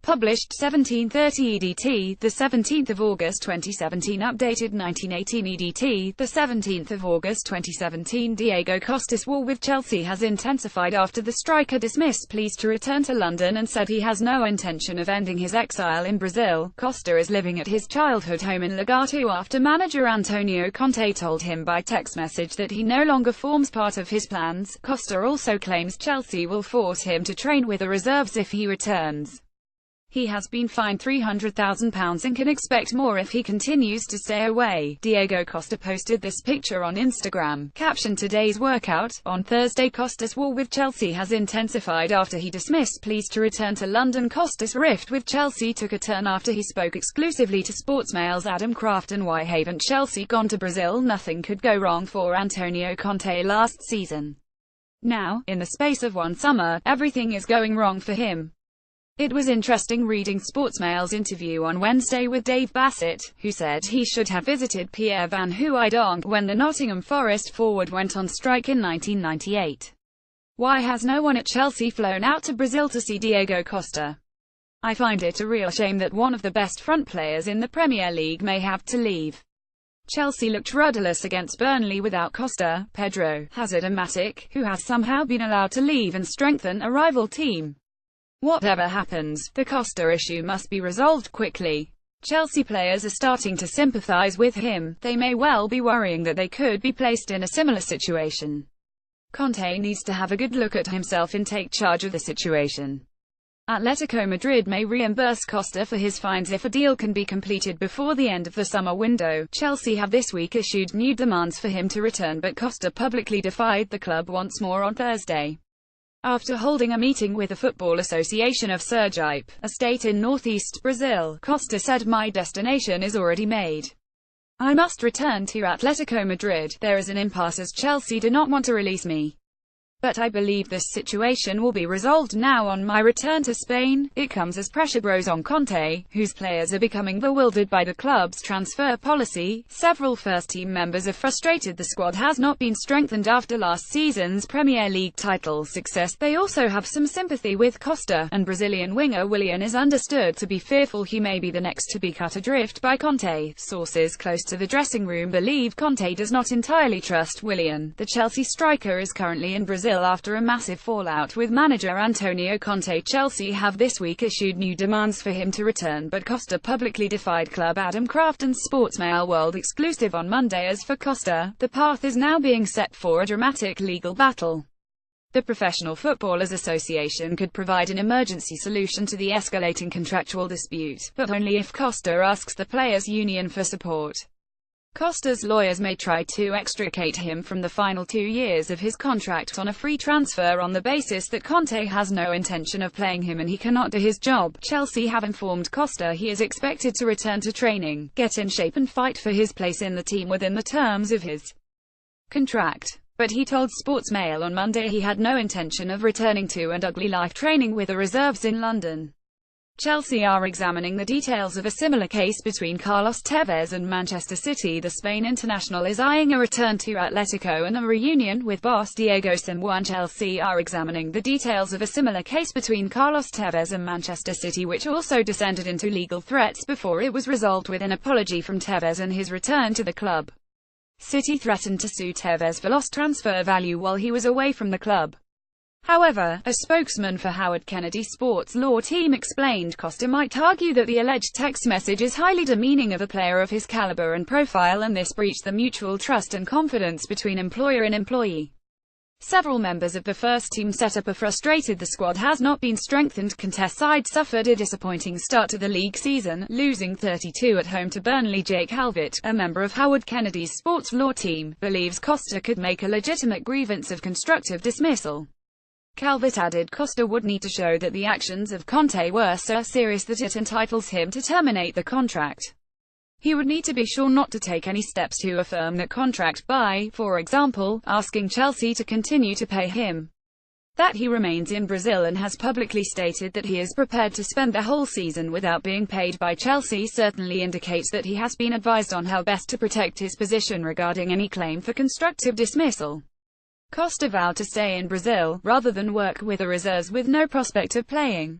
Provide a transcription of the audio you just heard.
Published 1730 EDT, the 17th of August 2017. Updated 1918 EDT, the 17th of August 2017. Diego Costa's war with Chelsea has intensified after the striker dismissed pleas to return to London and said he has no intention of ending his exile in Brazil. Costa is living at his childhood home in Lagatu after manager Antonio Conte told him by text message that he no longer forms part of his plans. Costa also claims Chelsea will force him to train with the reserves if he returns. He has been fined £300,000 and can expect more if he continues to stay away. Diego Costa posted this picture on Instagram, captioned "Today's workout." On Thursday, Costa's war with Chelsea has intensified after he dismissed pleas to return to London. Costa's rift with Chelsea took a turn after he spoke exclusively to Sportsmail's Adam Kraft and "Why haven't Chelsea gone to Brazil?" Nothing could go wrong for Antonio Conte last season. Now, in the space of one summer, everything is going wrong for him. It was interesting reading Sportsmail's interview on Wednesday with Dave Bassett, who said he should have visited Pierre van Hooijdonk when the Nottingham Forest forward went on strike in 1998. Why has no one at Chelsea flown out to Brazil to see Diego Costa? I find it a real shame that one of the best front players in the Premier League may have to leave. Chelsea looked rudderless against Burnley without Costa, Pedro, Hazard and Matic, who has somehow been allowed to leave and strengthen a rival team. Whatever happens, the Costa issue must be resolved quickly. Chelsea players are starting to sympathise with him. They may well be worrying that they could be placed in a similar situation. Conte needs to have a good look at himself and take charge of the situation. Atletico Madrid may reimburse Costa for his fines if a deal can be completed before the end of the summer window. Chelsea have this week issued new demands for him to return, but Costa publicly defied the club once more on Thursday. After holding a meeting with the Football Association of Sergipe, a state in northeast Brazil, Costa said, "My destination is already made. I must return to Atletico Madrid. There is an impasse as Chelsea do not want to release me. But I believe this situation will be resolved now. On my return to Spain, it comes as pressure grows on Conte, whose players are becoming bewildered by the club's transfer policy. Several first-team members are frustrated the squad has not been strengthened after last season's Premier League title success. They also have some sympathy with Costa, and Brazilian winger Willian is understood to be fearful he may be the next to be cut adrift by Conte. Sources close to the dressing room believe Conte does not entirely trust Willian. The Chelsea striker is currently in Brazil after a massive fallout with manager Antonio Conte. Chelsea have this week issued new demands for him to return, but Costa publicly defied club Adam Kraft and Sportsmail World exclusive on Monday. As for Costa, the path is now being set for a dramatic legal battle. The Professional Footballers Association could provide an emergency solution to the escalating contractual dispute, but only if Costa asks the players' union for support. Costa's lawyers may try to extricate him from the final 2 years of his contract on a free transfer on the basis that Conte has no intention of playing him and he cannot do his job. Chelsea have informed Costa he is expected to return to training, get in shape and fight for his place in the team within the terms of his contract. But he told Sportsmail on Monday he had no intention of returning to an ugly life training with the reserves in London. Chelsea are examining the details of a similar case between Carlos Tevez and Manchester City. The Spain international is eyeing a return to Atletico and a reunion with boss Diego Simeone. Chelsea are examining the details of a similar case between Carlos Tevez and Manchester City, which also descended into legal threats before it was resolved with an apology from Tevez and his return to the club. City threatened to sue Tevez for lost transfer value while he was away from the club. However, a spokesman for Howard Kennedy Sports Law Team explained Costa might argue that the alleged text message is highly demeaning of a player of his caliber and profile, and this breached the mutual trust and confidence between employer and employee. Several members of the first team setup are frustrated the squad has not been strengthened. Conte's side suffered a disappointing start to the league season, losing 32 at home to Burnley. Jake Halvett, a member of Howard Kennedy's Sports Law Team, believes Costa could make a legitimate grievance of constructive dismissal. Calvert added Costa would need to show that the actions of Conte were so serious that it entitles him to terminate the contract. He would need to be sure not to take any steps to affirm that contract by, for example, asking Chelsea to continue to pay him. That he remains in Brazil and has publicly stated that he is prepared to spend the whole season without being paid by Chelsea certainly indicates that he has been advised on how best to protect his position regarding any claim for constructive dismissal. Costa vowed to stay in Brazil, rather than work with the reserves with no prospect of playing.